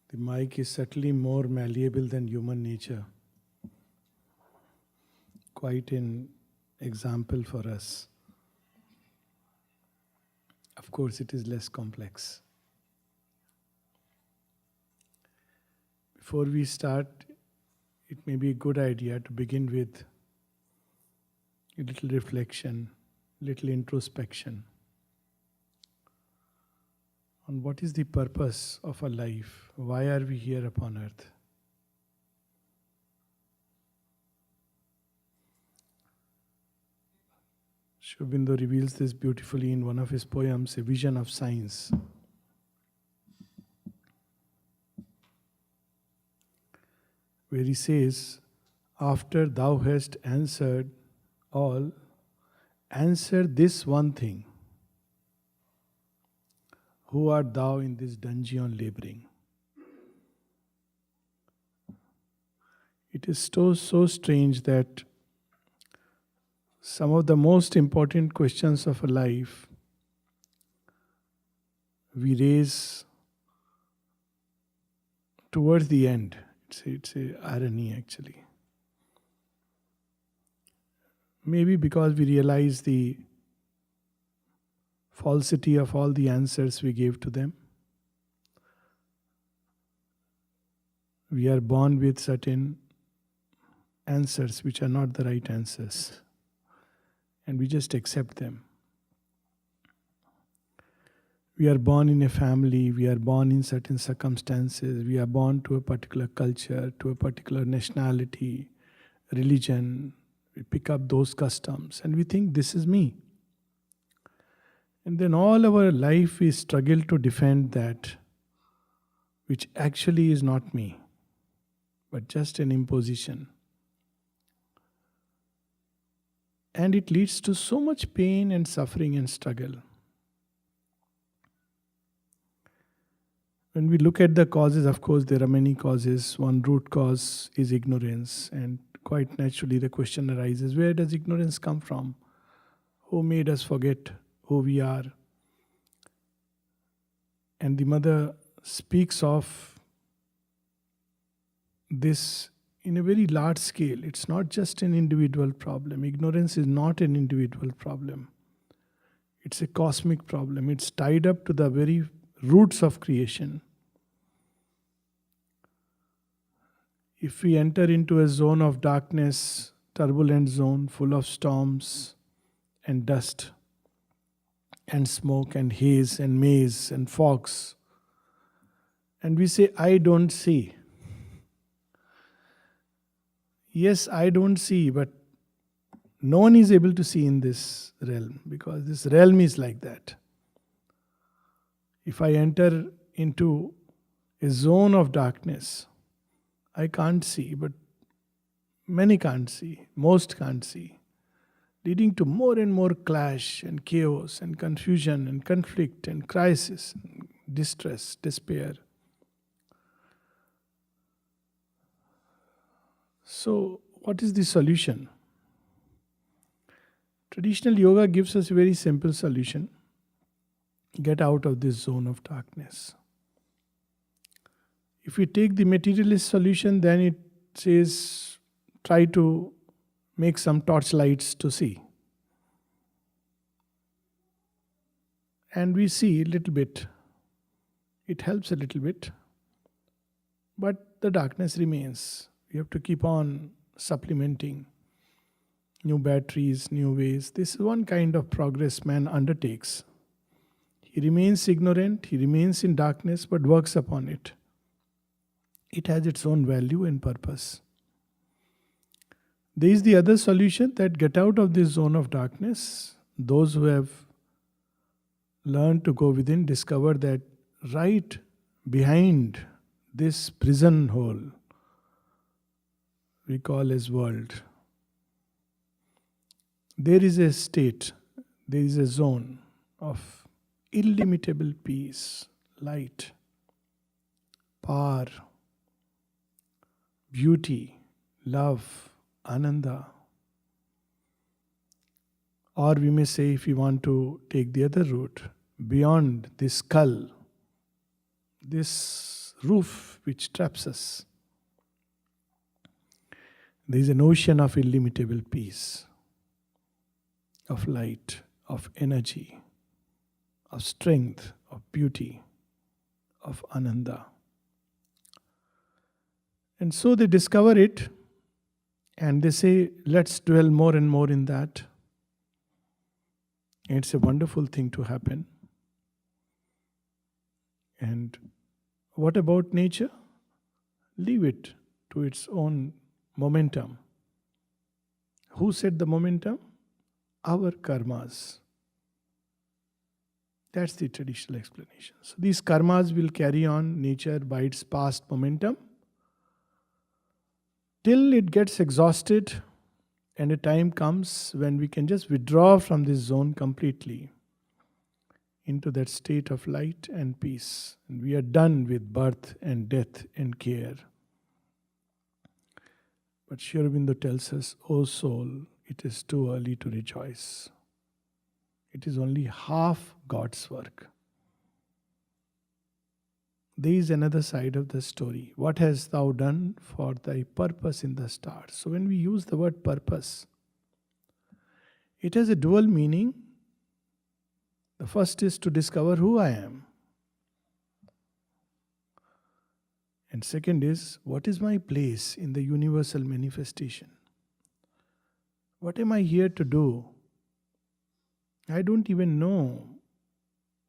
The mic is certainly more malleable than human nature. Quite an example for us. Of course, it is less complex. Before we start, it may be a good idea to begin with a little reflection, little introspection on what is the purpose of our life. Why are we here upon earth? Sri Aurobindo reveals this beautifully in one of his poems, A Vision of Science. Where he says, after thou hast answered all, answer this one thing. Who art thou in this dungeon laboring? It is so strange that some of the most important questions of a life we raise towards the end. It's a irony actually. Maybe because we realize the falsity of all the answers we gave to them. We are born with certain answers which are not the right answers, and we just accept them. We are born in a family, we are born in certain circumstances, we are born to a particular culture, to a particular nationality, religion. We pick up those customs and we think this is me. And then all our life we struggle to defend that which actually is not me, but just an imposition. And it leads to so much pain and suffering and struggle. When we look at the causes, of course, there are many causes. One root cause is ignorance, and quite naturally the question arises, where does ignorance come from? Who made us forget who we are? And the mother speaks of this in a very large scale. It's not just an individual problem. Ignorance is not an individual problem. It's a cosmic problem. It's tied up to the very roots of creation. If we enter into a zone of darkness, turbulent zone full of storms and dust and smoke and haze and maze and fogs, and we say, I don't see. Yes, I don't see, but no one is able to see in this realm because this realm is like that. If I enter into a zone of darkness, I can't see, but many can't see, most can't see, leading to more and more clash and chaos and confusion and conflict and crisis, and distress, despair. So, what is the solution? Traditional yoga gives us a very simple solution. Get out of this zone of darkness. If we take the materialist solution, then it says try to make some torchlights to see. And we see a little bit. It helps a little bit. But the darkness remains. We have to keep on supplementing new batteries, new ways. This is one kind of progress man undertakes. He remains ignorant, he remains in darkness, but works upon it. It has its own value and purpose. There is the other solution, that get out of this zone of darkness. Those who have learned to go within discover that right behind this prison hole we call as world, there is a state, there is a zone of illimitable peace, light, power, beauty, love, ananda. Or we may say, if we want to take the other route, beyond this skull, this roof which traps us. There is an ocean of illimitable peace, of light, of energy, of strength, of beauty, of ananda. And so they discover it and they say, let's dwell more and more in that. And it's a wonderful thing to happen. And what about nature? Leave it to its own momentum. Who set the momentum? Our karmas. That's the traditional explanation. So these karmas will carry on nature by its past momentum till it gets exhausted, and a time comes when we can just withdraw from this zone completely into that state of light and peace. And we are done with birth and death and care. But Sri Aurobindo tells us, O soul, it is too early to rejoice. It is only half God's work. There is another side of the story. What hast thou done for thy purpose in the stars? So when we use the word purpose, it has a dual meaning. The first is to discover who I am. And second is, what is my place in the universal manifestation? What am I here to do? I don't even know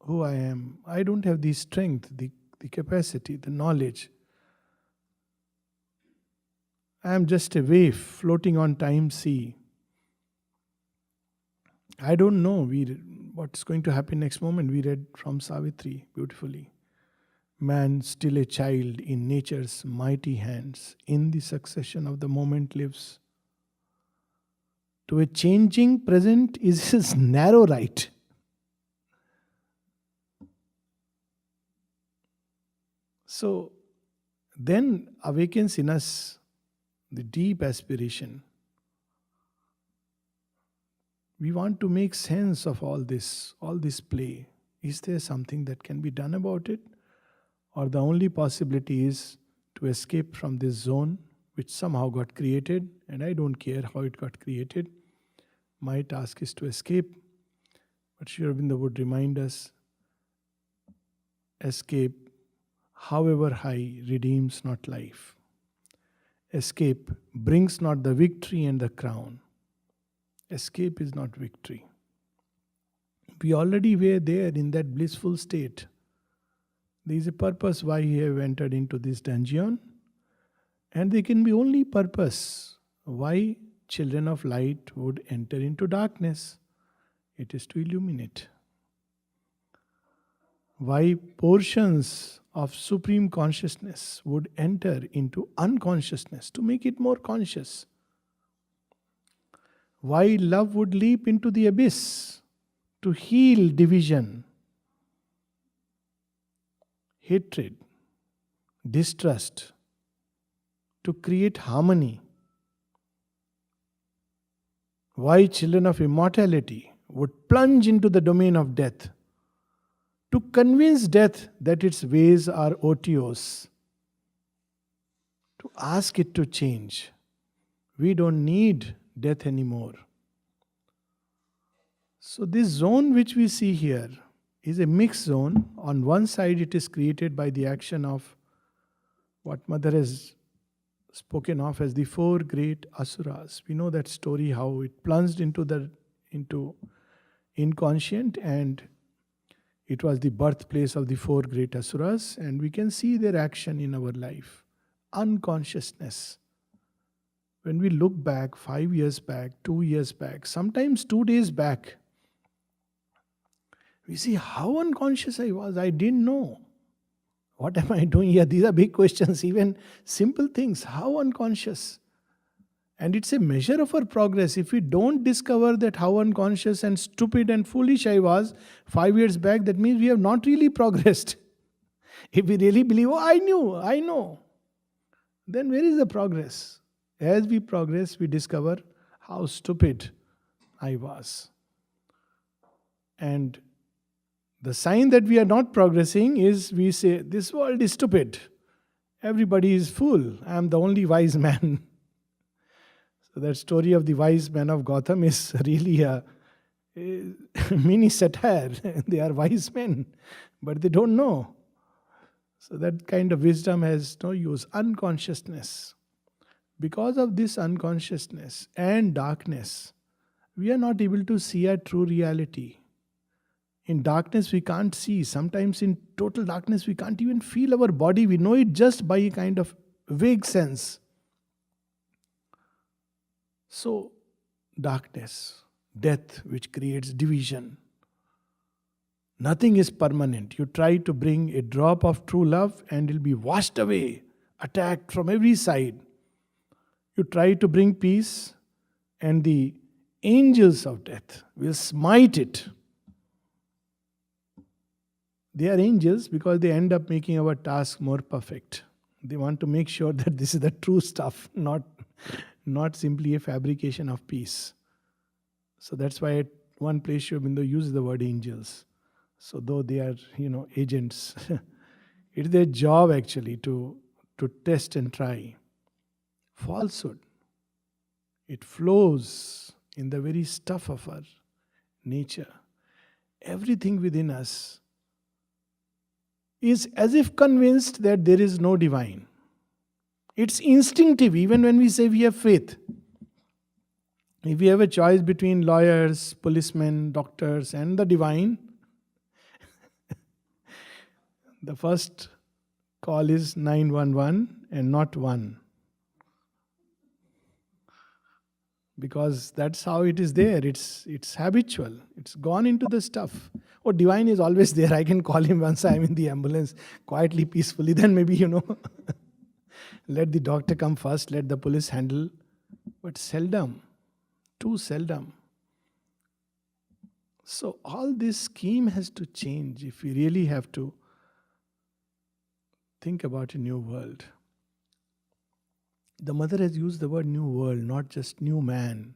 who I am. I don't have the strength, the capacity, the knowledge. I am just a wave floating on time's sea. I don't know what's going to happen next moment. We read from Savitri beautifully. Man, still a child in nature's mighty hands, in the succession of the moment lives. To a changing present is his narrow right. So then awakens in us the deep aspiration. We want to make sense of all this play. Is there something that can be done about it? Or the only possibility is to escape from this zone which somehow got created, and I don't care how it got created. My task is to escape. But Sri Aurobindo would remind us, escape, however high, redeems not life. Escape brings not the victory and the crown. Escape is not victory. We already were there in that blissful state. There is a purpose why we have entered into this dungeon, and there can be only purpose why children of light would enter into darkness. It is to illuminate. Why portions of supreme consciousness would enter into unconsciousness, to make it more conscious. Why love would leap into the abyss, to heal division, hatred, distrust, to create harmony. Why children of immortality would plunge into the domain of death, to convince death that its ways are otiose, to ask it to change. We don't need death anymore. So this zone which we see here is a mixed zone. On one side it is created by the action of what Mother has spoken of as the four great asuras. We know that story, how it plunged into inconscient, and it was the birthplace of the four great asuras, and we can see their action in our life. Unconsciousness. When we look back 5 years back, 2 years back, sometimes 2 days back, we see how unconscious I was. I didn't know. What am I doing here? These are big questions, even simple things. How unconscious? And it's a measure of our progress. If we don't discover that how unconscious and stupid and foolish I was 5 years back, that means we have not really progressed. If we really believe, oh, I know, then where is the progress? As we progress, we discover how stupid I was. And the sign that we are not progressing is we say, this world is stupid. Everybody is fool. I am the only wise man. So that story of the wise man of Gotham is really a mini satire. They are wise men, but they don't know. So that kind of wisdom has no use. Unconsciousness. Because of this unconsciousness and darkness, we are not able to see our true reality. In darkness, we can't see. Sometimes, in total darkness, we can't even feel our body. We know it just by a kind of vague sense. So, darkness, death, which creates division. Nothing is permanent. You try to bring a drop of true love and it'll be washed away, attacked from every side. You try to bring peace and the angels of death will smite it. They are angels because they end up making our task more perfect. They want to make sure that this is the true stuff, not simply a fabrication of peace. So that's why at one place Sri Aurobindo uses the word angels. So though they are, agents, it's their job actually to test and try. Falsehood. It flows in the very stuff of our nature. Everything within us is as if convinced that there is no divine. It's instinctive, even when we say we have faith. If we have a choice between lawyers, policemen, doctors, and the divine, the first call is 911 and not 1. Because that's how it is there. It's habitual. It's gone into the stuff. Oh, divine is always there. I can call him once I'm in the ambulance, quietly, peacefully. Then maybe, let the doctor come first, let the police handle. But seldom, too seldom. So all this scheme has to change if we really have to think about a new world. The mother has used the word new world, not just new man.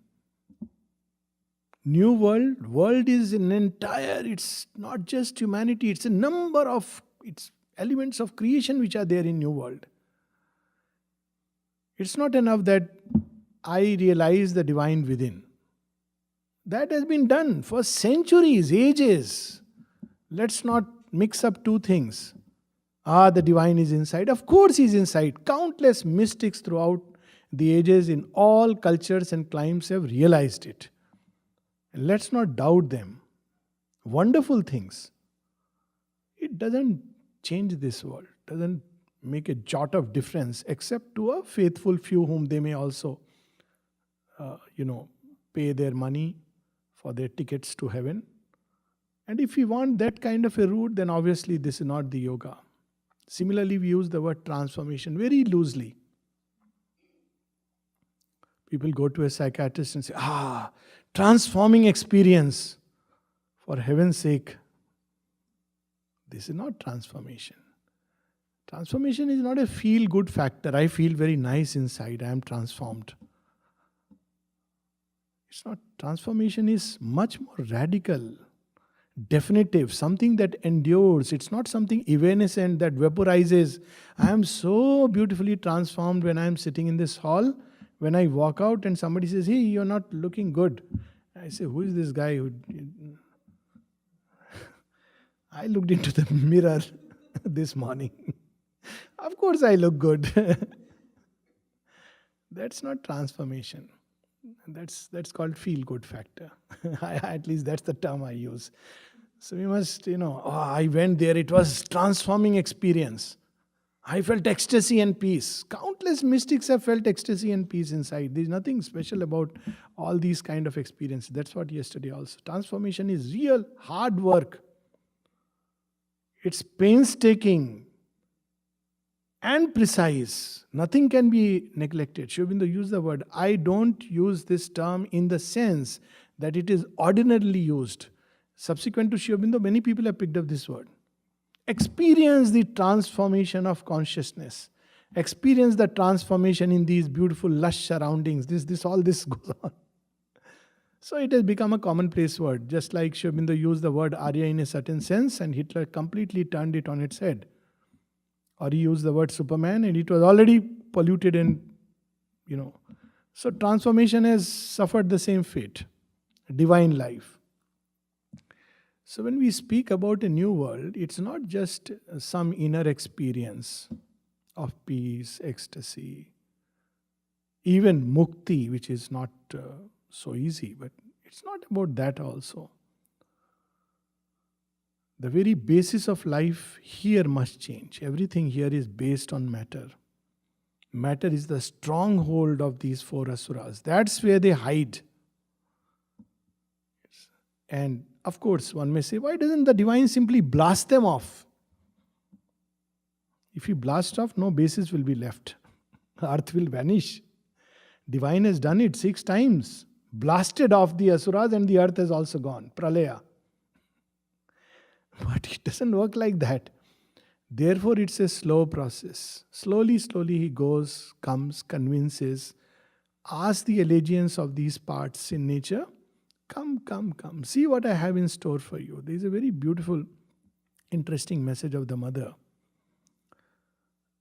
New world is an entire, it's not just humanity, it's a number of it's elements of creation which are there in new world. It's not enough that I realize the divine within. That has been done for centuries, ages. Let's not mix up two things. The divine is inside. Of course he's inside. Countless mystics throughout the ages in all cultures and climes have realized it. And let's not doubt them. Wonderful things. It doesn't change this world. Doesn't make a jot of difference except to a faithful few whom they may also, pay their money for their tickets to heaven. And if we want that kind of a route, then obviously this is not the yoga. Similarly, we use the word transformation very loosely. People go to a psychiatrist and say, transforming experience. For heaven's sake, this is not transformation. Transformation is not a feel-good factor. I feel very nice inside. I am transformed. It's not. Transformation is much more radical, definitive, something that endures. It's not something evanescent that vaporizes. I am so beautifully transformed when I am sitting in this hall. When I walk out and somebody says, hey, you're not looking good. I say, who is this guy who... I looked into the mirror this morning. Of course I look good. That's not transformation. That's called feel-good factor. At least that's the term I use. So we must, I went there, it was transforming experience. I felt ecstasy and peace. Countless mystics have felt ecstasy and peace inside. There's nothing special about all these kind of experiences. That's what yesterday also. Transformation is real hard work. It's painstaking and precise. Nothing can be neglected. Sri Aurobindo used the word. I don't use this term in the sense that it is ordinarily used. Subsequent to Sri Aurobindo, many people have picked up this word. Experience the transformation of consciousness. Experience the transformation in these beautiful, lush surroundings. All this goes on. So it has become a commonplace word. Just like Sri Aurobindo used the word Arya in a certain sense and Hitler completely turned it on its head. Or he used the word Superman and it was already polluted and, you know. So transformation has suffered the same fate. Divine life. So when we speak about a new world, it's not just some inner experience of peace, ecstasy, even mukti, which is not so easy, but it's not about that also. The very basis of life here must change. Everything here is based on matter. Matter is the stronghold of these four asuras. That's where they hide. And of course, one may say, why doesn't the divine simply blast them off? If you blast off, no basis will be left. Earth will vanish. Divine has done it 6 times. Blasted off the asuras and the earth has also gone. Pralaya. But it doesn't work like that. Therefore, it's a slow process. Slowly, slowly he goes, comes, convinces, asks the allegiance of these parts in nature. Come, come, come. See what I have in store for you. There is a very beautiful, interesting message of the mother.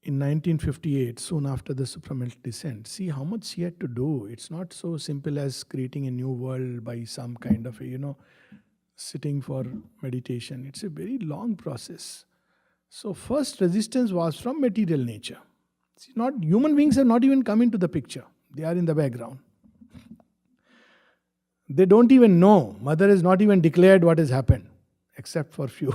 In 1958, soon after the supramental descent, see how much she had to do. It's not so simple as creating a new world by some kind of a, sitting for meditation. It's a very long process. So first resistance was from material nature. See, not human beings have not even come into the picture. They are in the background. They don't even know. Mother has not even declared what has happened, except for few.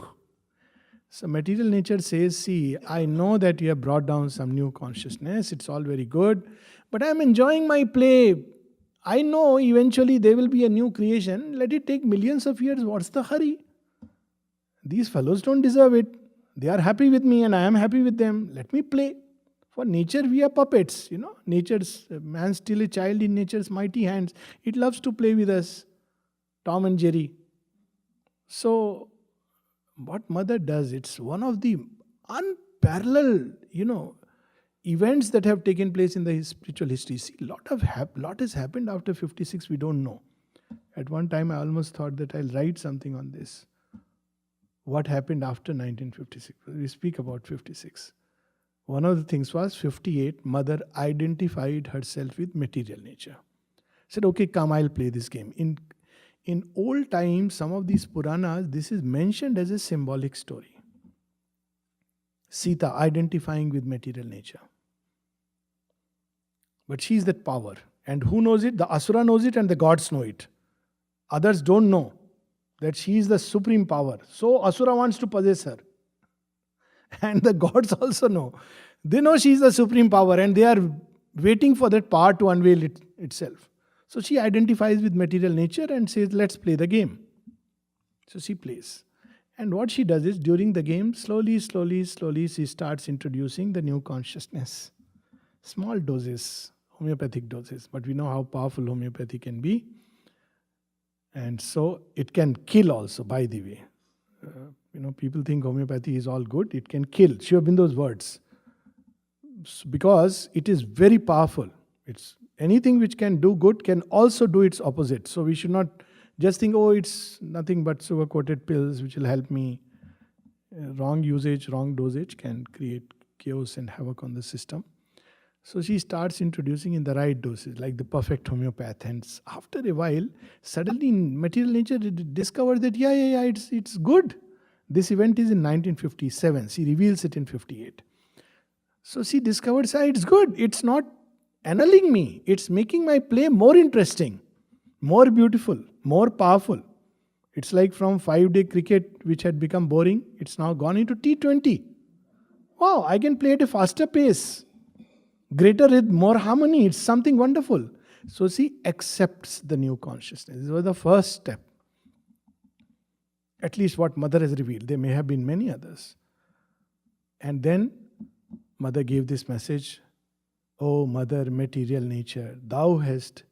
So material nature says, see, I know that you have brought down some new consciousness. It's all very good. But I am enjoying my play. I know eventually there will be a new creation. Let it take millions of years. What's the hurry? These fellows don't deserve it. They are happy with me and I am happy with them. Let me play. For nature, we are puppets. Man's still a child in nature's mighty hands. It loves to play with us. Tom and Jerry. So, what mother does, it's one of the unparalleled, events that have taken place in the spiritual history. See, lot has happened after 56, we don't know. At one time, I almost thought that I'll write something on this. What happened after 1956? We speak about 56. One of the things was 58, mother identified herself with material nature. Said, okay, come, I'll play this game. In old times, some of these Puranas, this is mentioned as a symbolic story. Sita identifying with material nature. But she is that power. And who knows it? The Asura knows it and the gods know it. Others don't know that she is the supreme power. So Asura wants to possess her. And the gods also know. They know she is the supreme power and they are waiting for that power to unveil itself. So she identifies with material nature and says, let's play the game. So she plays. And what she does is, during the game, slowly, she starts introducing the new consciousness. Small doses, homeopathic doses. But we know how powerful homeopathy can be. And so it can kill also, by the way. People think homeopathy is all good. It can kill. Sri Aurobindo's words. Because it is very powerful. It's anything which can do good can also do its opposite. So we should not just think, oh, it's nothing but sugar-coated pills which will help me. Wrong usage, wrong dosage can create chaos and havoc on the system. So she starts introducing in the right doses, like the perfect homeopath. And after a while, suddenly in material nature, it discovered that, it's good. This event is in 1957. She reveals it in 58. So she discovers, it's good. It's not annulling me. It's making my play more interesting, more beautiful, more powerful. It's like from 5-day cricket, which had become boring, it's now gone into T20. Wow, I can play at a faster pace. Greater rhythm, more harmony. It's something wonderful. So she accepts the new consciousness. This was the first step. At least what mother has revealed. There may have been many others. And then mother gave this message. Oh, mother, material nature, thou hast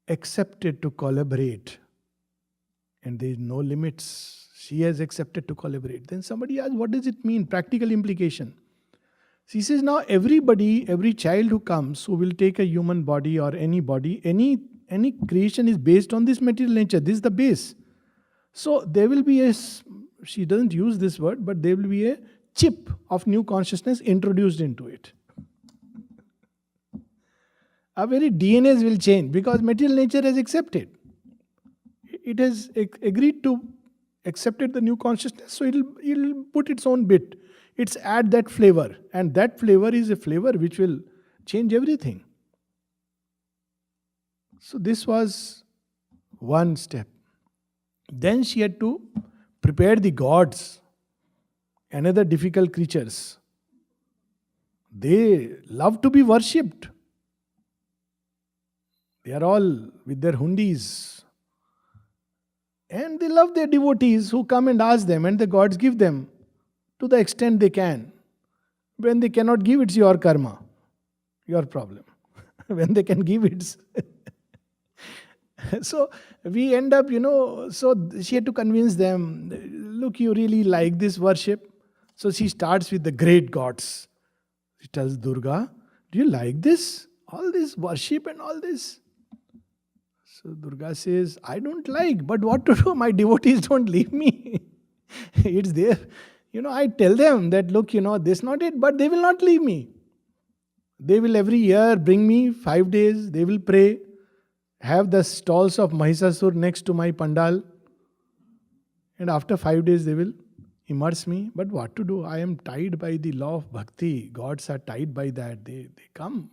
accepted to collaborate. And there is no limits. She has accepted to collaborate. Then somebody asked, what does it mean? Practical implication. She says, now everybody, every child who comes, who will take a human body or any body, any creation is based on this material nature. This is the base. So there will be she doesn't use this word, but there will be a chip of new consciousness introduced into it. Our very DNAs will change because material nature has accepted. It has agreed to accepted the new consciousness, so it'll put its own bit. It's add that flavor, and that flavor is a flavor which will change everything. So this was one step. Then she had to prepare the gods, another difficult creatures. They love to be worshipped. They are all with their hundis. And they love their devotees who come and ask them, and the gods give them to the extent they can. When they cannot give, it's your karma, your problem. When they can give, it's. So we end up, so she had to convince them, look, you really like this worship. So she starts with the great gods. She tells Durga, do you like this? All this worship and all this? So Durga says, I don't like, but what to do? My devotees don't leave me. It's there. I tell them that, look, this is not it, but they will not leave me. They will every year bring me 5 days, they will pray, have the stalls of Mahisasur next to my pandal, and after 5 days they will immerse me. But what to do? I am tied by the law of bhakti. Gods are tied by that. They come.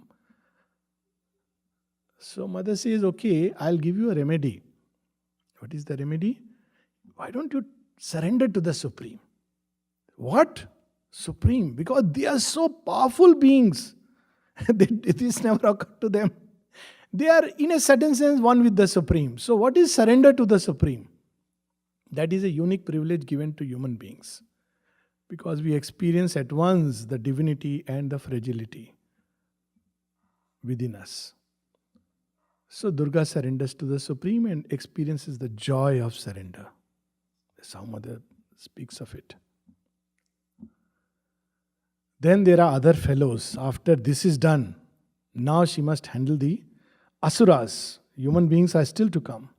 So mother says, okay, I'll give you a remedy. What is the remedy? Why don't you surrender to the Supreme? What? Supreme? Because they are so powerful beings. This never occurred to them. They are in a certain sense one with the Supreme. So what is surrender to the Supreme? That is a unique privilege given to human beings. Because we experience at once the divinity and the fragility within us. So Durga surrenders to the Supreme and experiences the joy of surrender. That's how Mother speaks of it. Then there are other fellows. After this is done, now she must handle the Asuras. Human beings are still to come.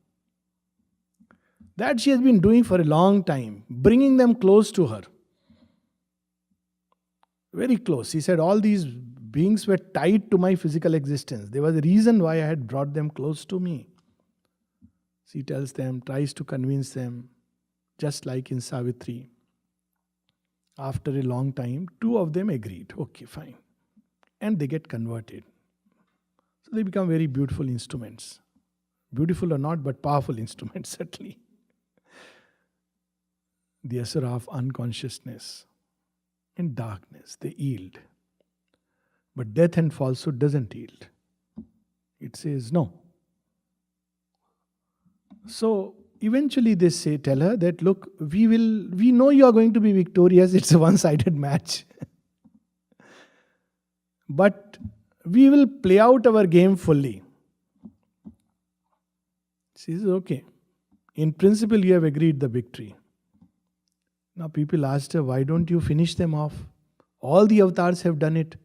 That she has been doing for a long time, bringing them close to her. Very close. He said, all these beings were tied to my physical existence. There was a reason why I had brought them close to me. She tells them, tries to convince them, just like in Savitri. After a long time, 2 of them agreed. Okay, fine. And they get converted. So they become very beautiful instruments. Beautiful or not, but powerful instruments, certainly. The Asura of unconsciousness and darkness, they yield. But death and falsehood doesn't yield. It says no. So eventually they tell her that, look, we know you are going to be victorious. It's a one-sided match. But we will play out our game fully. She says, okay. In principle, you have agreed the victory. Now people asked her, why don't you finish them off? All the avatars have done it.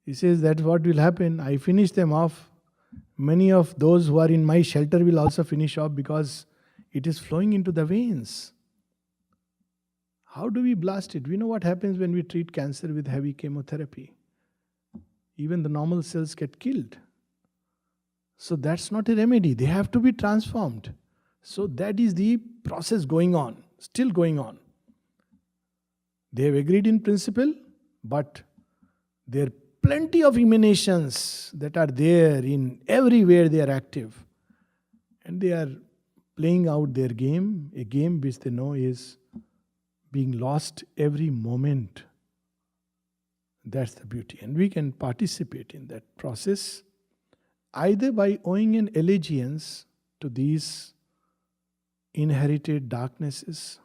He says, that's what will happen. I finish them off. Many of those who are in my shelter will also finish off because it is flowing into the veins. How do we blast it? We know what happens when we treat cancer with heavy chemotherapy. Even the normal cells get killed. So that's not a remedy. They have to be transformed. So that is the process going on, still going on. They have agreed in principle, but there are plenty of emanations that are there in everywhere they are active. And they are playing out their game, a game which they know is being lost every moment. That's the beauty. And we can participate in that process either by owing an allegiance to these inherited darknesses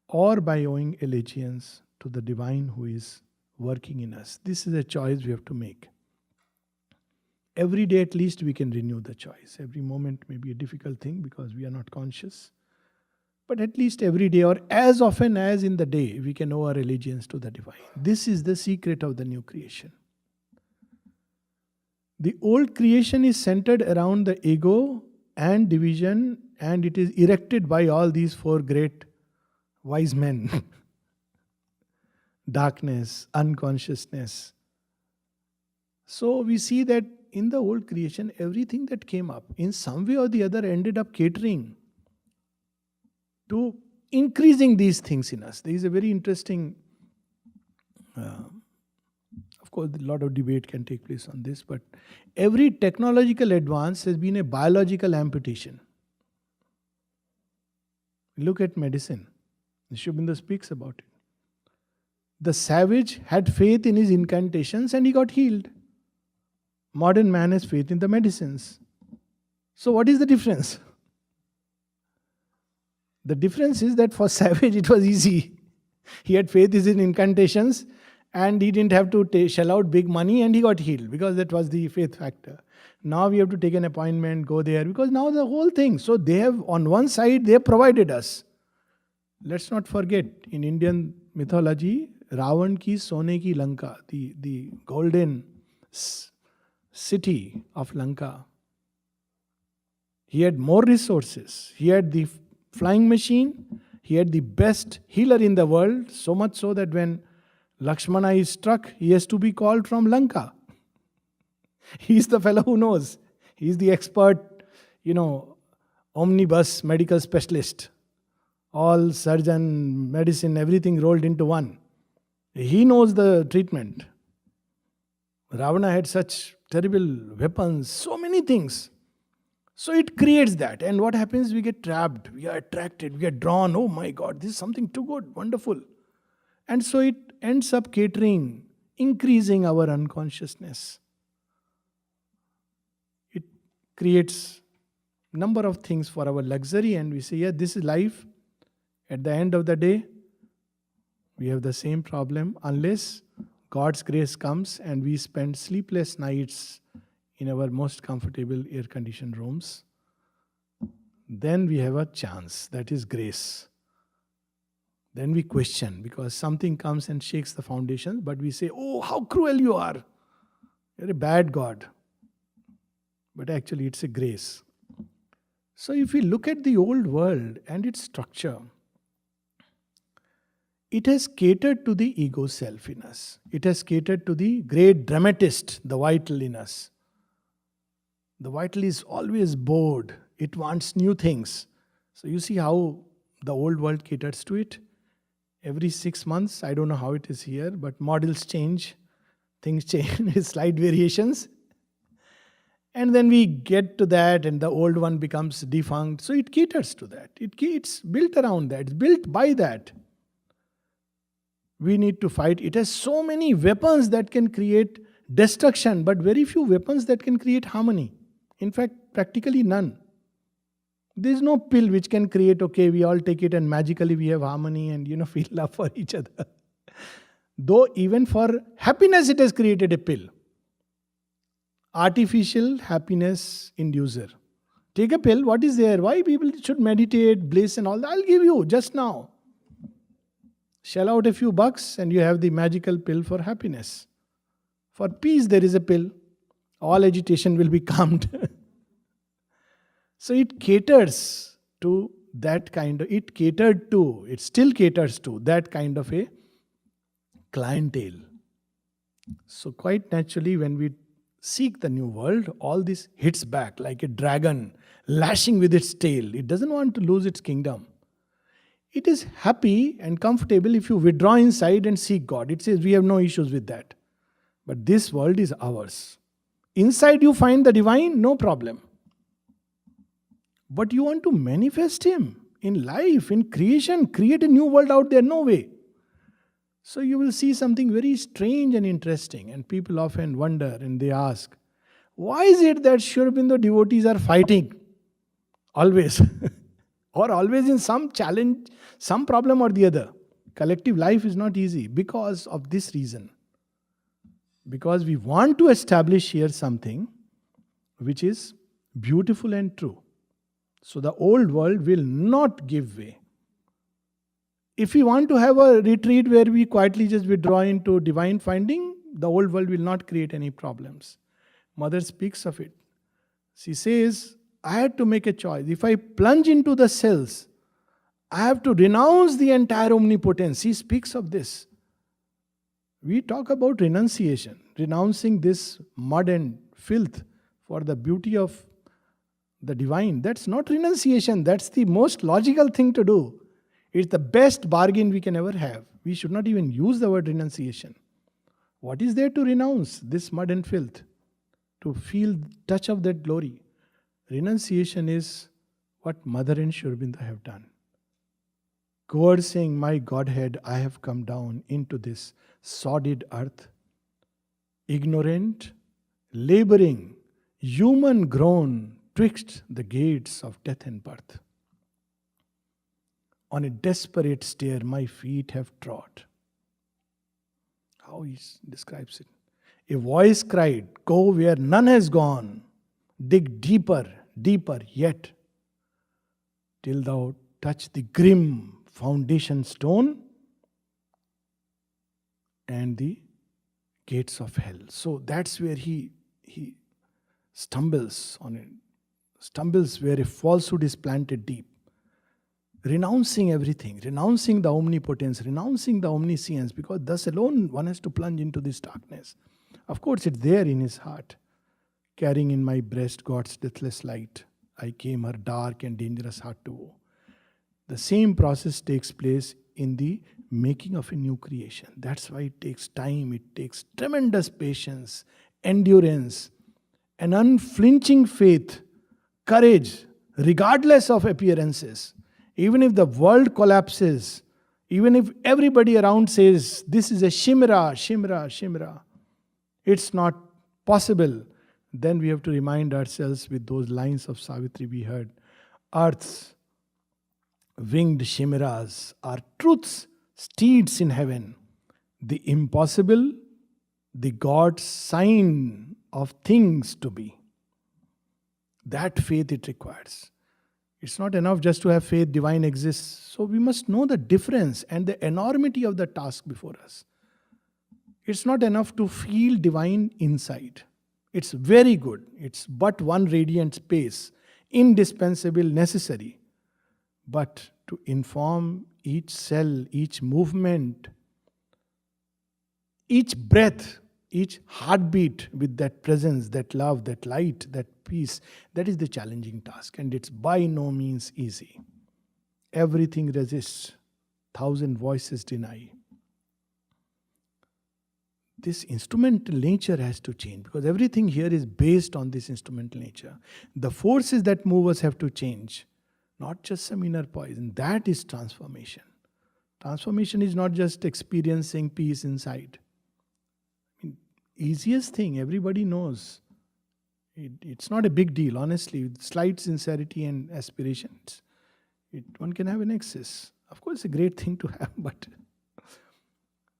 or by owing allegiance to the divine who is working in us. This is a choice we have to make. Every day at least we can renew the choice. Every moment may be a difficult thing because we are not conscious. But at least every day or as often as in the day we can owe our allegiance to the divine. This is the secret of the new creation. The old creation is centered around the ego and division, and it is erected by all these 4 great wise men. darkness, unconsciousness. So we see that in the old creation, everything that came up in some way or the other ended up catering to increasing these things in us. There is a very interesting, of course, a lot of debate can take place on this, but every technological advance has been a biological amputation. Look at medicine. Sri Aurobindo speaks about it. The savage had faith in his incantations and he got healed. Modern man has faith in the medicines. So what is the difference? The difference is that for savage it was easy. He had faith in incantations and he didn't have to shell out big money and he got healed because that was the faith factor. Now we have to take an appointment, go there, because now the whole thing. So they have, on one side, they have provided us. Let's not forget, in Indian mythology, Ravan ki Sone ki Lanka, the golden city of Lanka. He had more resources. He had the flying machine. He had the best healer in the world, so much so that when Lakshmana is struck, he has to be called from Lanka. He's the fellow who knows. He's the expert, omnibus medical specialist. All surgeon, medicine, everything rolled into one. He knows the treatment. Ravana had such terrible weapons, so many things. So it creates that. And what happens? We get trapped, we are attracted, we get drawn. Oh my God, this is something too good, wonderful. And so it ends up catering, increasing our unconsciousness. It creates number of things for our luxury, and we say, yeah, this is life. At the end of the day, we have the same problem unless God's grace comes and we spend sleepless nights in our most comfortable air-conditioned rooms. Then we have a chance, that is grace. Then we question because something comes and shakes the foundation, but we say, oh, how cruel you are. You're a bad God. But actually it's a grace. So if we look at the old world and its structure, it has catered to the ego self in us. It has catered to the great dramatist, the vital in us. The vital is always bored. It wants new things. So you see how the old world caters to it. Every 6 months, I don't know how it is here, but models change. Things change, slight variations. And then we get to that and the old one becomes defunct. So it caters to that. It's built around that. It's built by that. We need to fight. It has so many weapons that can create destruction, but very few weapons that can create harmony. In fact, practically none. There is no pill which can create, okay, we all take it and magically we have harmony and feel love for each other. Though even for happiness it has created a pill. Artificial happiness inducer. Take a pill, what is there? Why people should meditate, bliss and all that? I'll give you just now. Shell out a few bucks and you have the magical pill for happiness. For peace there is a pill. All agitation will be calmed. So it caters to that kind of, it still caters to that kind of a clientele. So quite naturally when we seek the new world, all this hits back like a dragon lashing with its tail. It doesn't want to lose its kingdom. It is happy and comfortable if you withdraw inside and seek God. It says we have no issues with that. But this world is ours. Inside you find the divine, no problem. But you want to manifest Him in life, in creation, create a new world out there, no way. So you will see something very strange and interesting. And people often wonder and they ask, why is it that Sri Aurobindo devotees are fighting? Always. Or always in some challenge, some problem or the other. Collective life is not easy because of this reason. Because we want to establish here something which is beautiful and true. So the old world will not give way. If we want to have a retreat where we quietly just withdraw into divine finding, the old world will not create any problems. Mother speaks of it. She says, I had to make a choice. If I plunge into the cells, I have to renounce the entire omnipotence. She speaks of this. We talk about renunciation, renouncing this mud and filth for the beauty of the divine. That's not renunciation, that's the most logical thing to do. It's the best bargain we can ever have. We should not even use the word renunciation. What is there to renounce? This mud and filth. To feel touch of that glory. Renunciation is what Mother and Sri Aurobindo have done. Coercing my Godhead, I have come down into this sordid earth, ignorant, laboring, human grown twixt the gates of death and birth. On a desperate stair my feet have trod. How he describes it. A voice cried, go where none has gone, dig deeper, deeper yet, till thou touch the grim foundation stone and the gates of hell. So that's where he stumbles on it. Stumbles where a falsehood is planted deep. Renouncing everything, renouncing the omnipotence, renouncing the omniscience, because thus alone one has to plunge into this darkness. Of course, it's there in his heart. Carrying in my breast God's deathless light, I came her dark and dangerous heart to woe. The same process takes place in the making of a new creation. That's why it takes time, it takes tremendous patience, endurance, an unflinching faith, courage, regardless of appearances. Even if the world collapses, even if everybody around says, this is a chimera, chimera, chimera, it's not possible, then we have to remind ourselves with those lines of Savitri we heard. Earth's winged chimeras are truth's steeds in heaven. The impossible, the God's sign of things to be. That faith it requires. It's not enough just to have faith divine exists. So we must know the difference and the enormity of the task before us. It's not enough to feel divine inside. It's very good. It's but one radiant space, indispensable, necessary. But to inform each cell, each movement, each breath, each heartbeat with that presence, that love, that light, that peace, that is the challenging task. And it's by no means easy. Everything resists, 1,000 voices deny. This instrumental nature has to change, because everything here is based on this instrumental nature. The forces that move us have to change, not just some inner poison. That is transformation. Transformation is not just experiencing peace inside. Easiest thing, everybody knows. It's not a big deal, honestly. With slight sincerity and aspirations, one can have an excess. Of course, a great thing to have, but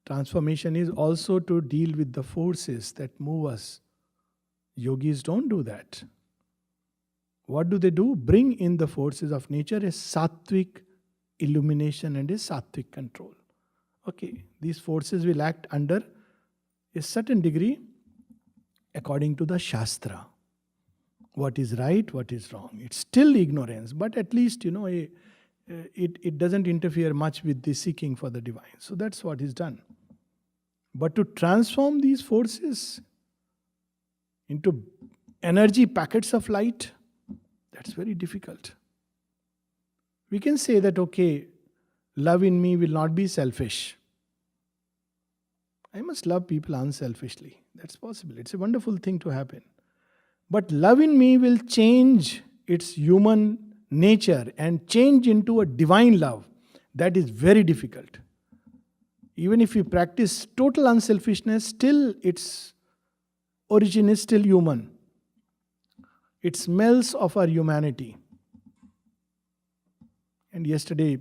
transformation is also to deal with the forces that move us. Yogis don't do that. What do? Bring in the forces of nature, a sattvic illumination and a sattvic control. Okay, these forces will act under a certain degree according to the Shastra. What is right, what is wrong. It's still ignorance, but at least, it doesn't interfere much with the seeking for the divine. So that's what is done. But to transform these forces into energy packets of light, that's very difficult. We can say that, okay, love in me will not be selfish. I must love people unselfishly. That's possible. It's a wonderful thing to happen. But love in me will change its human nature and change into a divine love. That is very difficult. Even if we practice total unselfishness, still its origin is still human. It smells of our humanity. And yesterday,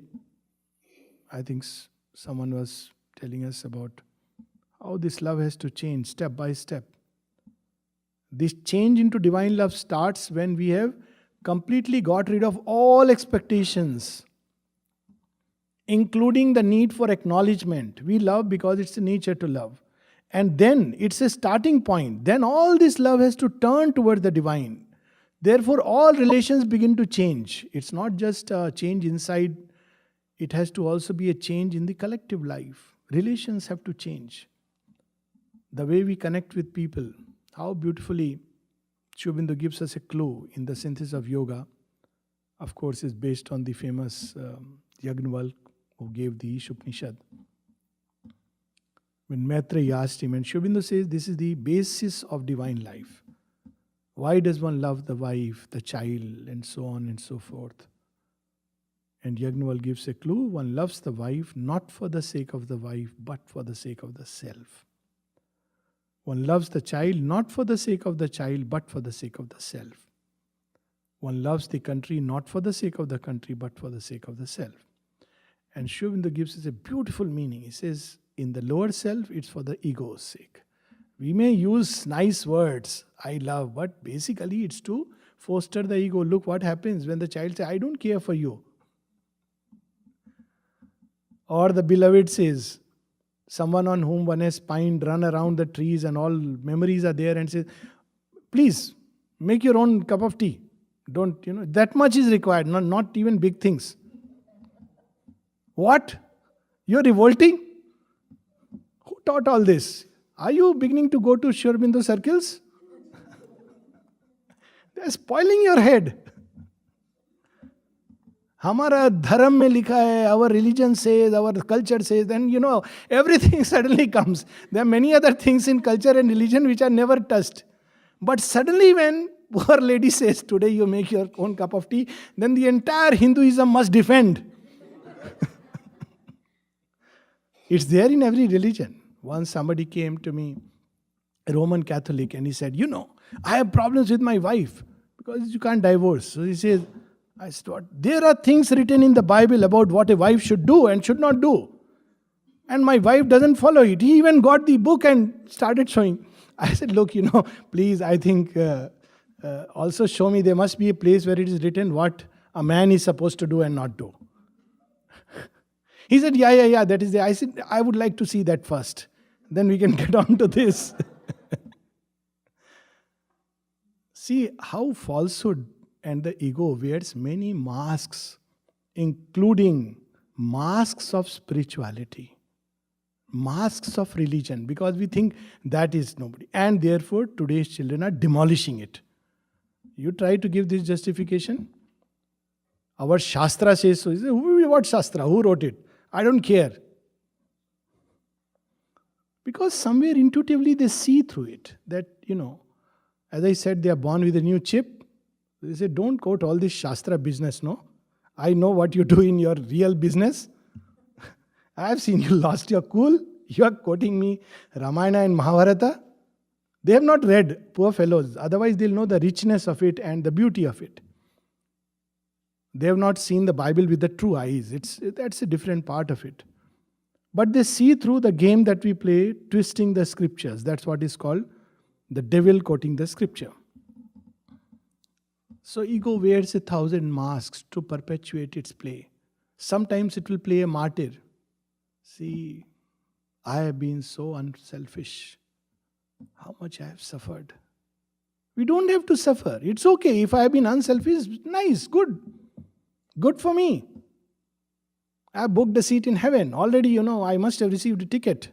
I think someone was telling us about how this love has to change step by step. This change into divine love starts when we have completely got rid of all expectations, including the need for acknowledgement. We love because it's a nature to love. And then it's a starting point. Then all this love has to turn towards the divine. Therefore, all relations begin to change. It's not just a change inside, it has to also be a change in the collective life. Relations have to change. the way we connect with people, how beautifully Sri Aurobindo gives us a clue in the synthesis of yoga. Of course, is based on the famous Yagnavalk who gave the Ishopanishad. When Maitreya asked him, and Sri Aurobindo says this is the basis of divine life. Why does one love the wife, the child, and so on and so forth? And Yagnavalk gives a clue. One loves the wife not for the sake of the wife, but for the sake of the self. One loves the child not for the sake of the child, but for the sake of the self. One loves the country not for the sake of the country, but for the sake of the self. And Sri Aurobindo gives us a beautiful meaning. He says, in the lower self, it's for the ego's sake. We may use nice words, I love, but basically it's to foster the ego. Look what happens when the child says, I don't care for you. Or the beloved says, someone on whom one has pined, run around the trees and all memories are there, and says, please, make your own cup of tea. Don't, that much is required, not even big things. What? You're revolting? Who taught all this? Are you beginning to go to Sri Aurobindo circles? They're spoiling your head. हमारा धर्म में लिखा है, our religion says, our culture says, then everything suddenly comes. There are many other things in culture and religion which are never touched. But suddenly when poor lady says, today you make your own cup of tea, then the entire Hinduism must defend. It's there in every religion. Once somebody came to me, a Roman Catholic, and he said, I have problems with my wife because you can't divorce. So he says, I said, what? There are things written in the Bible about what a wife should do and should not do. And my wife doesn't follow it. He even got the book and started showing. I said, look, please, I think also show me there must be a place where it is written what a man is supposed to do and not do. He said, yeah, that is there. I said, I would like to see that first. Then we can get on to this. See how falsehood and the ego wears many masks, including masks of spirituality, masks of religion, because we think that is nobody. And therefore, today's children are demolishing it. You try to give this justification. Our Shastra says so. What Shastra? Who wrote it? I don't care. Because somewhere intuitively they see through it. That, as I said, they are born with a new chip. They say, don't quote all this Shastra business, no? I know what you do in your real business. I have seen you lost your cool. You are quoting me Ramayana and Mahabharata. They have not read, poor fellows. Otherwise they'll know the richness of it and the beauty of it. They have not seen the Bible with the true eyes. That's a different part of it. But they see through the game that we play, twisting the scriptures. That's what is called the devil quoting the scripture. So ego wears 1,000 masks to perpetuate its play. Sometimes it will play a martyr. See, I have been so unselfish. How much I have suffered. We don't have to suffer. It's okay. If I have been unselfish, nice, good. Good for me. I have booked a seat in heaven. Already, I must have received a ticket.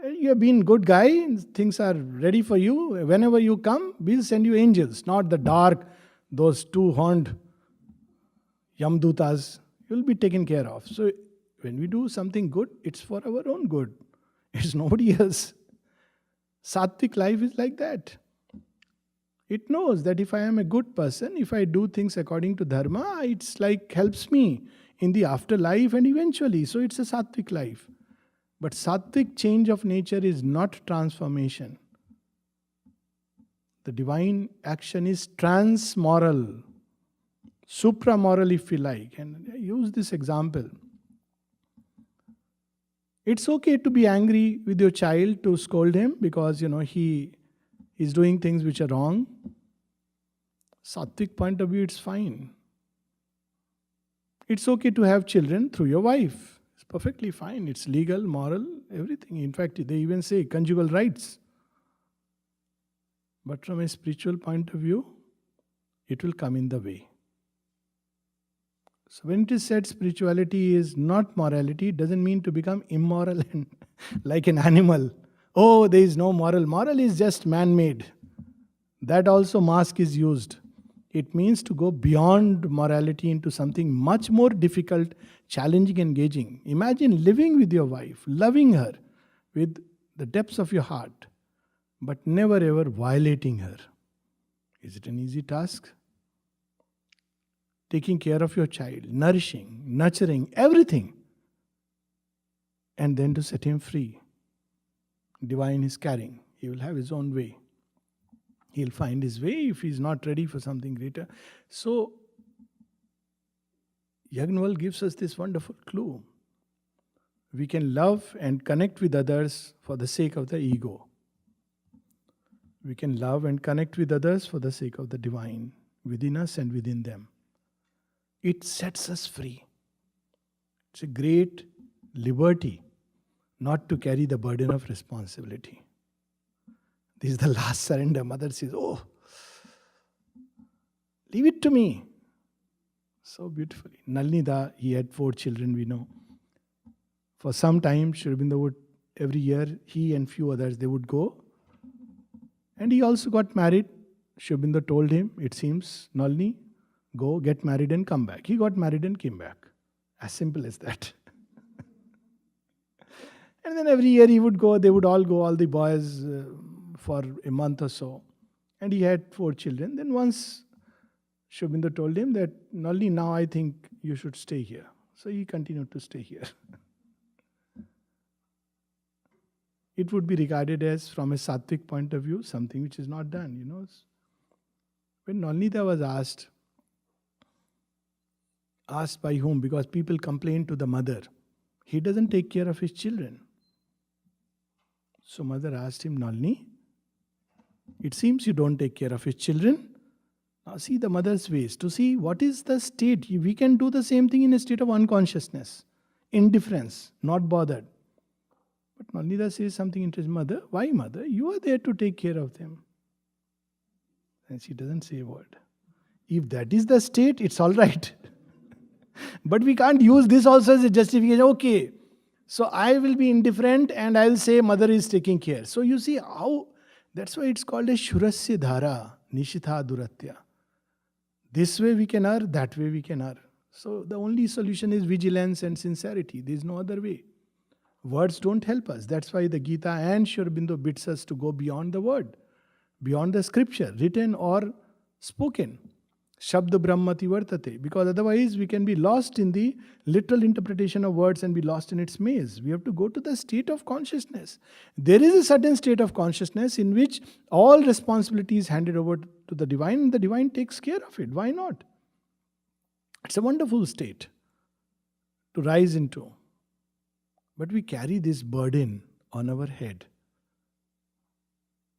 You have been good guy. Things are ready for you. Whenever you come, we'll send you angels. Not the dark, those two-horned Yamdutas. You'll be taken care of. So, when we do something good, it's for our own good. It's nobody else. Sattvic life is like that. It knows that if I am a good person, if I do things according to dharma, it's like helps me in the afterlife and eventually. So it's a sattvic life. But sattvic change of nature is not transformation. The divine action is transmoral, supramoral if you like. And I use this example. It's okay to be angry with your child, to scold him because he is doing things which are wrong. Sattvic point of view, it's fine. It's okay to have children through your wife. It's perfectly fine. It's legal, moral, everything. In fact, they even say conjugal rights. But from a spiritual point of view, it will come in the way. So when it is said spirituality is not morality, it doesn't mean to become immoral and like an animal. Oh, there is no moral. Moral is just man-made. That also mask is used. It means to go beyond morality into something much more difficult, challenging, engaging. Imagine living with your wife, loving her with the depths of your heart, but never ever violating her. Is it an easy task? Taking care of your child, nourishing, nurturing, everything. And then to set him free. Divine is carrying. He will have his own way. He'll find his way if he's not ready for something greater. So, Yagnaval gives us this wonderful clue. We can love and connect with others for the sake of the ego. We can love and connect with others for the sake of the divine within us and within them. It sets us free. It's a great liberty not to carry the burden of responsibility. This is the last surrender. Mother says, oh, leave it to me. So beautifully. Nalini, he had 4 children, we know. For some time, Sri Aurobindo would, every year, he and few others, they would go. And he also got married. Sri Aurobindo told him, it seems, Nalini, go, get married and come back. He got married and came back. As simple as that. And then every year he would go, they would all go, all the boys, for a month or so. And he had 4 children. Then once Sri Aurobindo told him that, Nalini, now I think you should stay here. So he continued to stay here. It would be regarded as, from a sattvic point of view, something which is not done, you know. When Nalnida was asked by whom? Because people complained to the mother. He doesn't take care of his children. So mother asked him, Nalini, it seems you don't take care of his children. Now see the mother's ways, to see what is the state. We can do the same thing in a state of unconsciousness, indifference, not bothered. But Nalnida says something interesting. Mother, why mother? You are there to take care of them. And she doesn't say a word. If that is the state, it's all right. But we can't use this also as a justification. Okay, so I will be indifferent and I will say mother is taking care. So you see how, that's why it's called a Shurasya Dhara, Nishitha Duratya. This way we can err, that way we can err. So the only solution is vigilance and sincerity. There is no other way. Words don't help us. That's why the Gita and Sri Aurobindo bids us to go beyond the word, beyond the scripture, written or spoken. Shabda Brahmati Vartate. Because otherwise we can be lost in the literal interpretation of words and be lost in its maze. We have to go to the state of consciousness. There is a certain state of consciousness in which all responsibility is handed over to the divine and the divine takes care of it. Why not? It's a wonderful state to rise into. But we carry this burden on our head.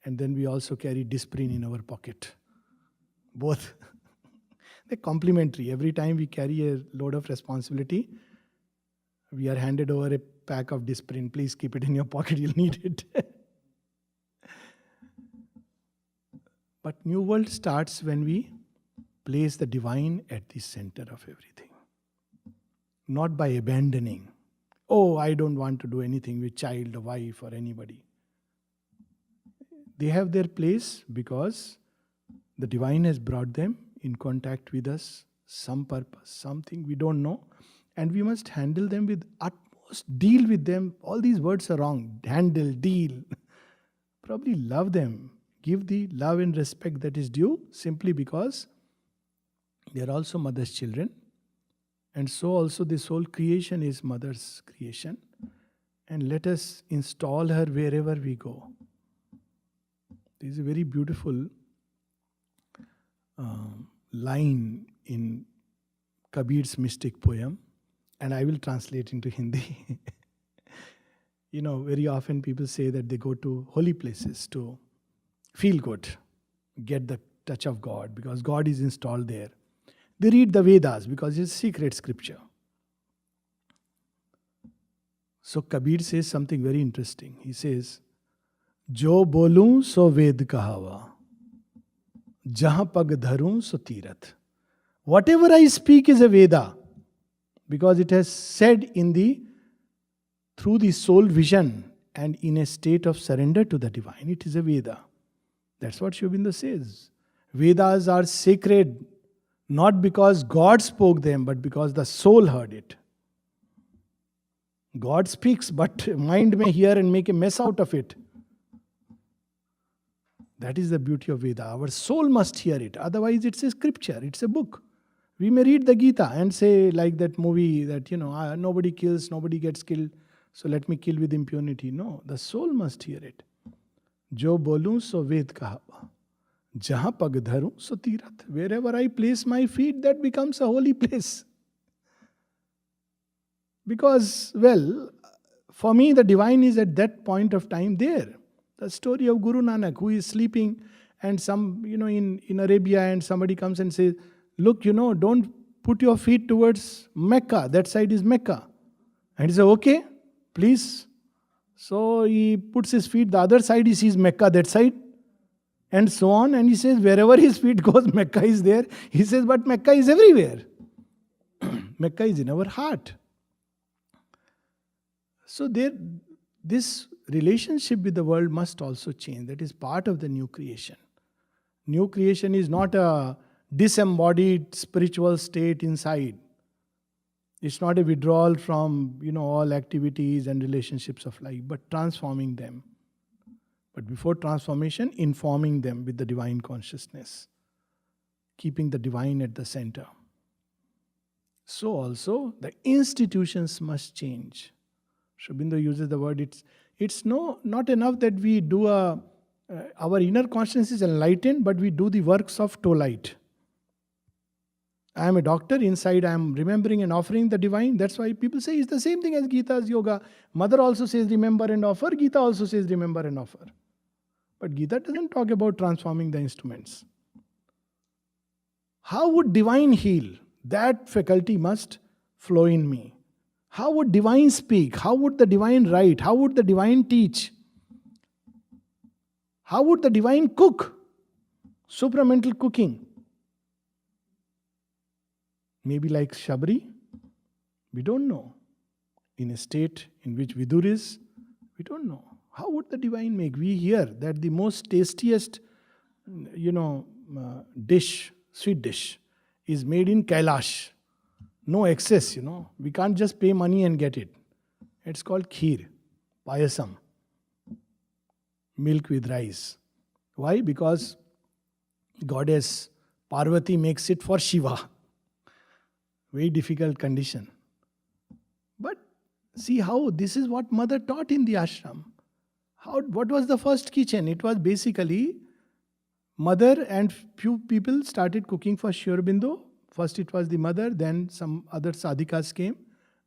And then we also carry discipline in our pocket. Both. They're complementary. Every time we carry a load of responsibility, we are handed over a pack of discipline. Please keep it in your pocket, you'll need it. But New World starts when we place the divine at the center of everything. Not by abandoning. Oh, I don't want to do anything with child or wife or anybody. They have their place because the divine has brought them in contact with us, some purpose, something we don't know, and we must handle them with utmost, deal with them. All these words are wrong. Handle, deal. Probably love them. Give the love and respect that is due, simply because they are also mother's children. And so also this whole creation is mother's creation. And let us install her wherever we go. There is a very beautiful line in Kabir's mystic poem, and I will translate into Hindi. You know, very often people say that they go to holy places to feel good, get the touch of God, because God is installed there. They read the Vedas because it's secret scripture. So Kabir says something very interesting. He says, Jo bolun so ved kahawa, jahan pag dharun so tirat. Whatever I speak is a Veda. because it has said through the soul vision and in a state of surrender to the divine. It is a Veda. That's what Sri Aurobindo says. Vedas are sacred not because God spoke them, but because the soul heard it. God speaks, but mind may hear and make a mess out of it. That is the beauty of Veda. Our soul must hear it. Otherwise, it's a scripture, it's a book. We may read the Gita and say, like that movie, that, nobody kills, nobody gets killed, so let me kill with impunity. No, the soul must hear it. Jo bolun so ved kahava. Jahan pag dharu so tirat. Wherever I place my feet, that becomes a holy place. Because, for me, the divine is at that point of time there. The story of Guru Nanak, who is sleeping, and in Arabia, and somebody comes and says, look, don't put your feet towards Mecca. That side is Mecca. And he says, okay, please. So he puts his feet the other side, he sees Mecca that side. And so on. And he says, wherever his feet goes, Mecca is there. He says, but Mecca is everywhere. Mecca is in our heart. So this relationship with the world must also change. That is part of the new creation. New creation is not a disembodied spiritual state inside. It's not a withdrawal from all activities and relationships of life, but transforming them. But before transformation, informing them with the divine consciousness, keeping the divine at the center. So also the institutions must change. Sri Aurobindo uses the word, it's not enough that we do our inner consciousness is enlightened, but we do the works of Tolite. I am a doctor, inside I am remembering and offering the divine. That's why people say it's the same thing as Gita's yoga. Mother also says remember and offer, Gita also says remember and offer. But Gita doesn't talk about transforming the instruments. How would divine heal? That faculty must flow in me. How would divine speak? How would the divine write? How would the divine teach? How would the divine cook? Supramental cooking. Maybe like Shabri? We don't know. In a state in which Vidur is, we don't know. How would the divine make? We hear that the most tastiest, dish, sweet dish, is made in Kailash. No excess, We can't just pay money and get it. It's called kheer, payasam, milk with rice. Why? Because goddess Parvati makes it for Shiva. Very difficult condition. But see how this is what mother taught in the ashram. What was the first kitchen? It was basically mother and few people started cooking for Sri Aurobindo. First it was the mother, then some other sadhikas came.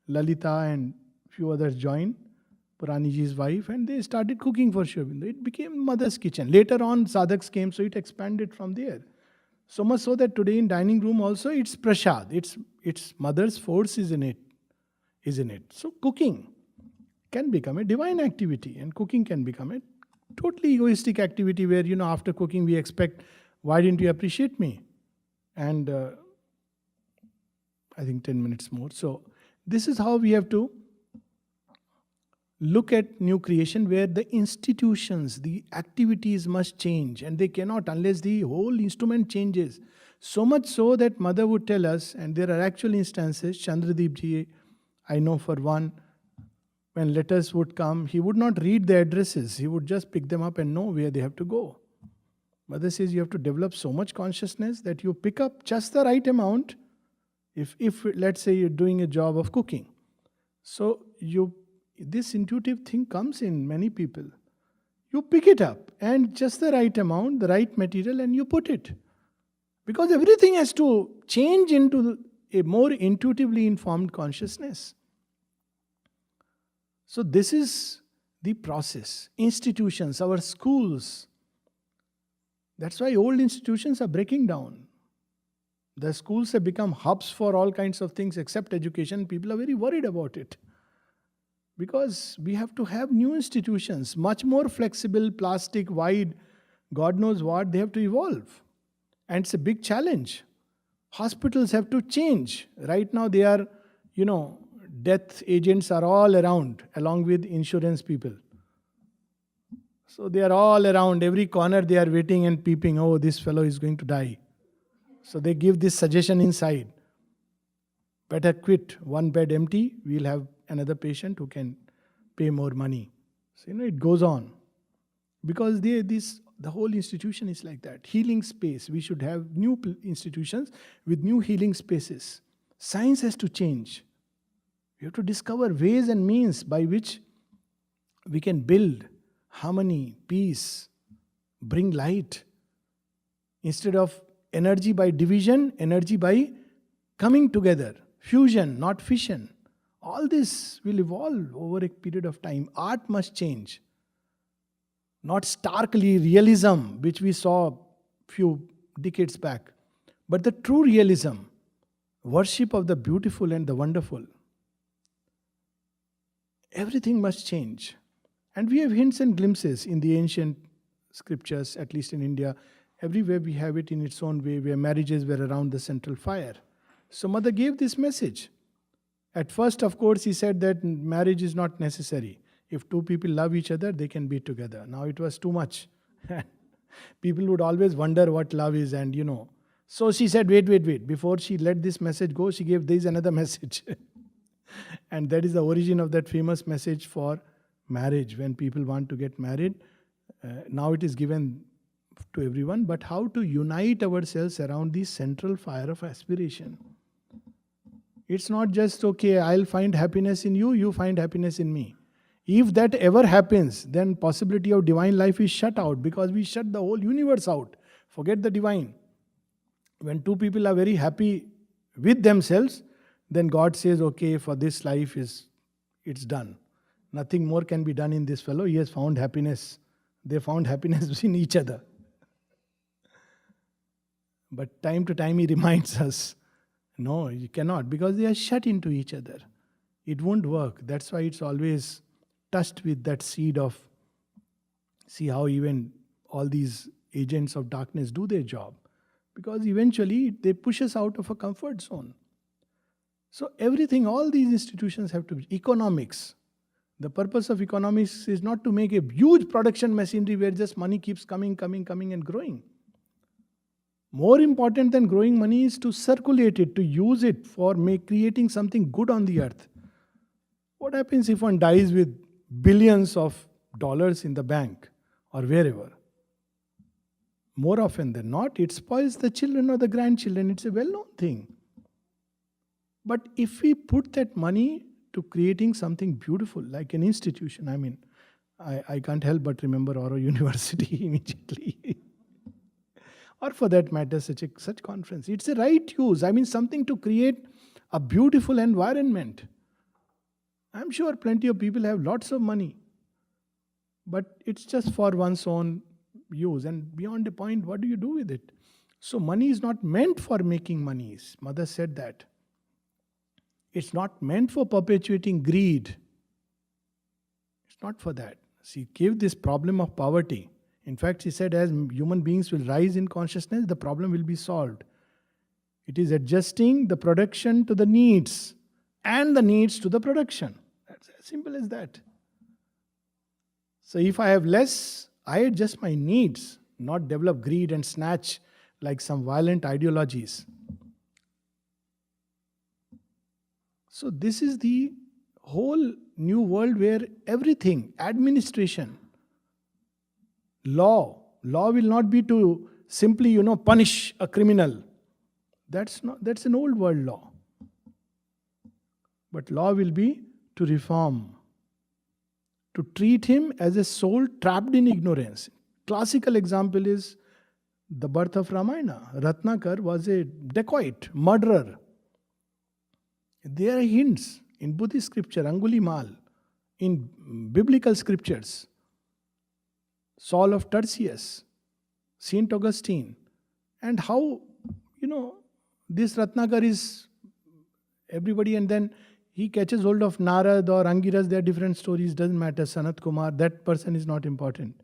Lalita and few others joined, Puraniji's wife, and they started cooking for Sri Aurobindo. It became mother's kitchen. Later on sadhaks came, so it expanded from there. So much so that today in dining room also it's prasad. It's mother's force is in it. So cooking can become a divine activity, and cooking can become a totally egoistic activity where, after cooking we expect, why didn't you appreciate me? And I think 10 minutes more. So this is how we have to look at new creation, where the institutions, the activities must change, and they cannot unless the whole instrument changes. So much so that mother would tell us, and there are actual instances, Chandradeep ji, I know for one, when letters would come, he would not read the addresses, he would just pick them up and know where they have to go. Mother says you have to develop so much consciousness that you pick up just the right amount. If let's say you're doing a job of cooking, so this intuitive thing comes in many people. You pick it up and just the right amount, the right material, and you put it. Because everything has to change into a more intuitively informed consciousness. So this is the process. Institutions, our schools. That's why old institutions are breaking down. The schools have become hubs for all kinds of things except education. People are very worried about it. Because we have to have new institutions, much more flexible, plastic, wide, God knows what, they have to evolve. And it's a big challenge. Hospitals have to change. Right now they are, you know, death agents are all around, along with insurance people. So they are all around, every corner they are waiting and peeping, oh, this fellow is going to die. So they give this suggestion inside. Better quit, one bed empty, we'll have another patient who can pay more money. So, it goes on. Because the whole institution is like that. Healing space. We should have new institutions with new healing spaces. Science has to change. We have to discover ways and means by which we can build harmony, peace, bring light. Instead of energy by division, energy by coming together. Fusion, not fission. All this will evolve over a period of time. Art must change. Not starkly realism, which we saw few decades back, but the true realism, worship of the beautiful and the wonderful. Everything must change. And we have hints and glimpses in the ancient scriptures, at least in India. Everywhere we have it in its own way, where marriages were around the central fire. So Mother gave this message. At first, of course, he said that marriage is not necessary. If two people love each other, they can be together. Now it was too much. People would always wonder what love is, and So she said, wait. Before she let this message go, she gave this another message. And that is the origin of that famous message for marriage. When people want to get married, now it is given to everyone. But how to unite ourselves around the central fire of aspiration. It's not just, okay, I'll find happiness in you, you find happiness in me. If that ever happens, then possibility of divine life is shut out, because we shut the whole universe out. Forget the divine. When two people are very happy with themselves, then God says, okay, for this life it's done. Nothing more can be done in this fellow. He has found happiness. They found happiness in each other. But time to time he reminds us, no, you cannot, because they are shut into each other. It won't work. That's why it's always touched with that seed of, see how even all these agents of darkness do their job. Because eventually they push us out of a comfort zone. So everything, all these institutions have to be economics. The purpose of economics is not to make a huge production machinery where just money keeps coming and growing. More important than growing money is to circulate it, to use it for creating something good on the earth. What happens if one dies with billions of dollars in the bank or wherever? More often than not, it spoils the children or the grandchildren. It's a well-known thing. But if we put that money to creating something beautiful, like an institution, I can't help but remember Oro University immediately. Or for that matter, such conference. It's a right use. Something to create a beautiful environment. I'm sure plenty of people have lots of money. But it's just for one's own use. And beyond a point, what do you do with it? So money is not meant for making monies. Mother said that. It's not meant for perpetuating greed. It's not for that. She gave this problem of poverty. In fact, she said, as human beings will rise in consciousness, the problem will be solved. It is adjusting the production to the needs and the needs to the production. That's as simple as that. So if I have less, I adjust my needs, not develop greed and snatch like some violent ideologies. So this is the whole new world where everything, administration, law will not be to simply, punish a criminal. That's an old world law. But law will be to reform, to treat him as a soul trapped in ignorance. Classical example is the birth of Ramayana. Ratnakar was a dacoit, murderer. There are hints in Buddhist scripture, Angulimal, in biblical scriptures, Saul of Tarsus, Saint Augustine, and how, this Ratnakar is everybody, and then he catches hold of Narad or Angiras. There are different stories, doesn't matter, Sanat Kumar, that person is not important.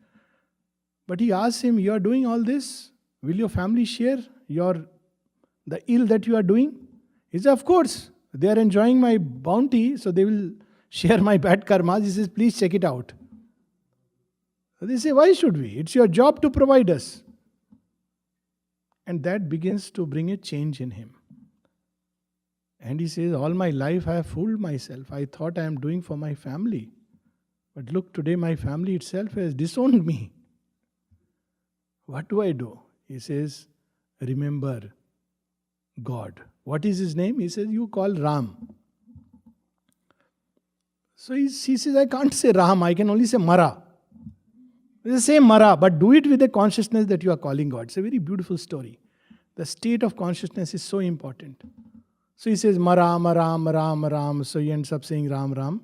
But he asks him, you are doing all this, will your family share the ill that you are doing? He says, of course, They are enjoying my bounty, so they will share my bad karmas. He says, please check it out. So they say, why should we? It's your job to provide us. And that begins to bring a change in him. And he says, all my life I have fooled myself. I thought I am doing for my family. But look, today my family itself has disowned me. What do I do? He says, remember God. What is his name? He says, you call Ram. So he says, I can't say Ram, I can only say Mara. It's the same Mara, but do it with the consciousness that you are calling God. It's a very beautiful story. The state of consciousness is so important. So he says, Maram, Ram, Ram, Ram. So he ends up saying Ram, Ram.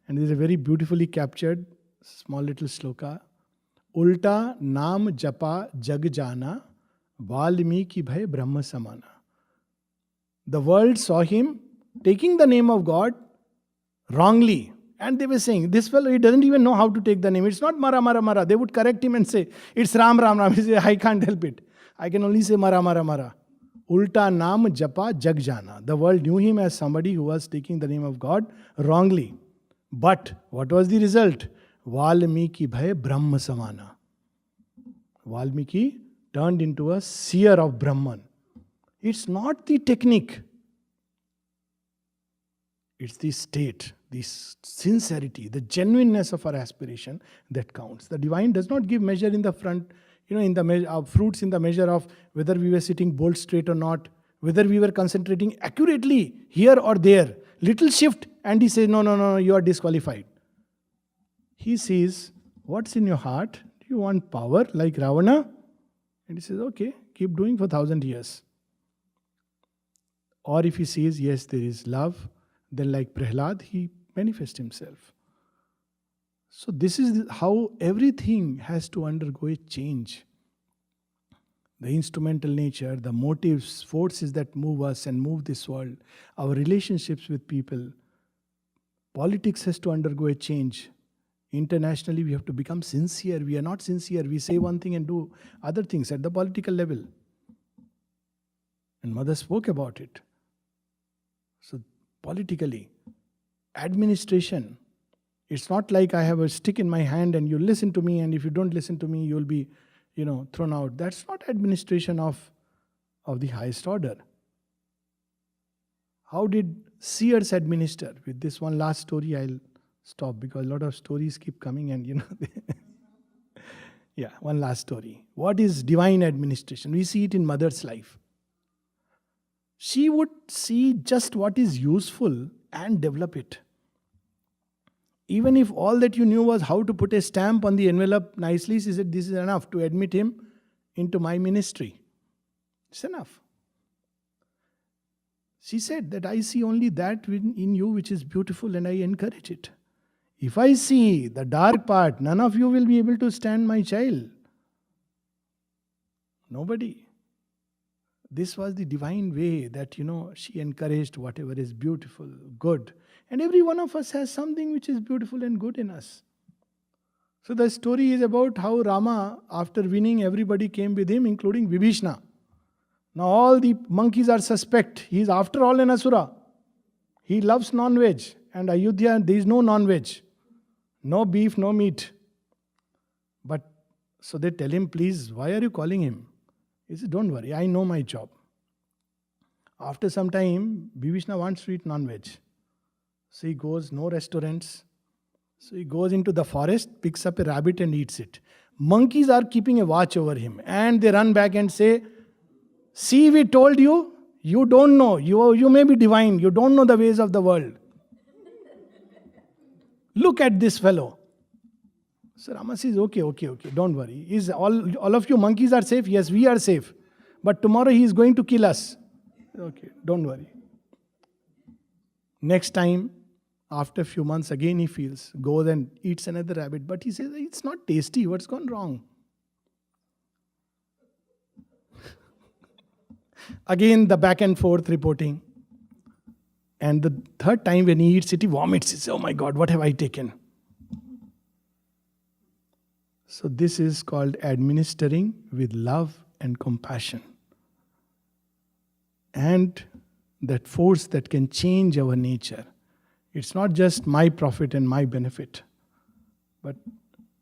And there is a very beautifully captured small little sloka. Ulta naam japa jag jana, Valmiki bhai brahma samana. The world saw him taking the name of God wrongly. And they were saying, this fellow, he doesn't even know how to take the name. It's not Mara, Mara, Mara. They would correct him and say, it's Ram, Ram, Ram. He says, I can't help it. I can only say Mara, Mara, Mara. Ulta naam japa jag jana. The world knew him as somebody who was taking the name of God wrongly. But what was the result? Valmiki bhai brahma samana. Valmiki turned into a seer of Brahman. It's not the technique. It's the state, the sincerity, the genuineness of our aspiration that counts. The divine does not give measure in the front, in the measure, fruits in the measure of whether we were sitting bolt straight or not, whether we were concentrating accurately here or there. Little shift and he says, no, you are disqualified. He sees, what's in your heart? Do you want power like Ravana? And he says, okay, keep doing for 1,000 years. Or if he says, yes, there is love, then like Prahlad, he manifests himself. So this is how everything has to undergo a change. The instrumental nature, the motives, forces that move us and move this world, our relationships with people. Politics has to undergo a change. Internationally, we have to become sincere. We are not sincere. We say one thing and do other things at the political level. And Mother spoke about it. So politically, administration, it's not like I have a stick in my hand and you listen to me, and if you don't listen to me, you'll be, thrown out. That's not administration of the highest order. How did seers administer? With this one last story, I'll stop because a lot of stories keep coming and Yeah, one last story. What is divine administration? We see it in Mother's life. She would see just what is useful and develop it. Even if all that you knew was how to put a stamp on the envelope nicely, she said, this is enough to admit him into my ministry. It's enough. She said that I see only that in you which is beautiful and I encourage it. If I see the dark part, none of you will be able to stand my child. Nobody. This was the divine way that, she encouraged whatever is beautiful, good. And every one of us has something which is beautiful and good in us. So the story is about how Rama, after winning, everybody came with him, including Vibhishna. Now all the monkeys are suspect. He is after all an asura. He loves non-veg. And Ayodhya, there is no non-veg. No beef, no meat. But, so they tell him, please, why are you calling him? He says, don't worry, I know my job. After some time, Vibhishna wants to eat non-veg. So he goes, no restaurants. So he goes into the forest, picks up a rabbit and eats it. Monkeys are keeping a watch over him. And they run back and say, see, we told you, you don't know. You may be divine. You don't know the ways of the world. Look at this fellow. So Rama says, okay, don't worry. Is all of you monkeys are safe? Yes, we are safe. But tomorrow he is going to kill us. Okay, don't worry. Next time, after a few months, again he goes and eats another rabbit. But he says, it's not tasty. What's gone wrong? Again, the back and forth reporting. And the third time when he eats it, he vomits. He says, oh my God, what have I taken? So this is called administering with love and compassion. And that force that can change our nature. It's not just my profit and my benefit, but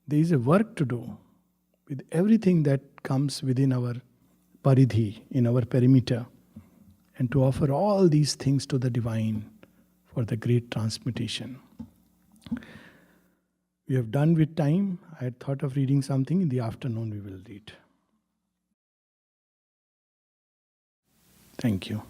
there is a work to do with everything that comes within our paridhi, in our perimeter, and to offer all these things to the divine for the great transmutation. We have done with time. I had thought of reading something. In the afternoon we will read. Thank you.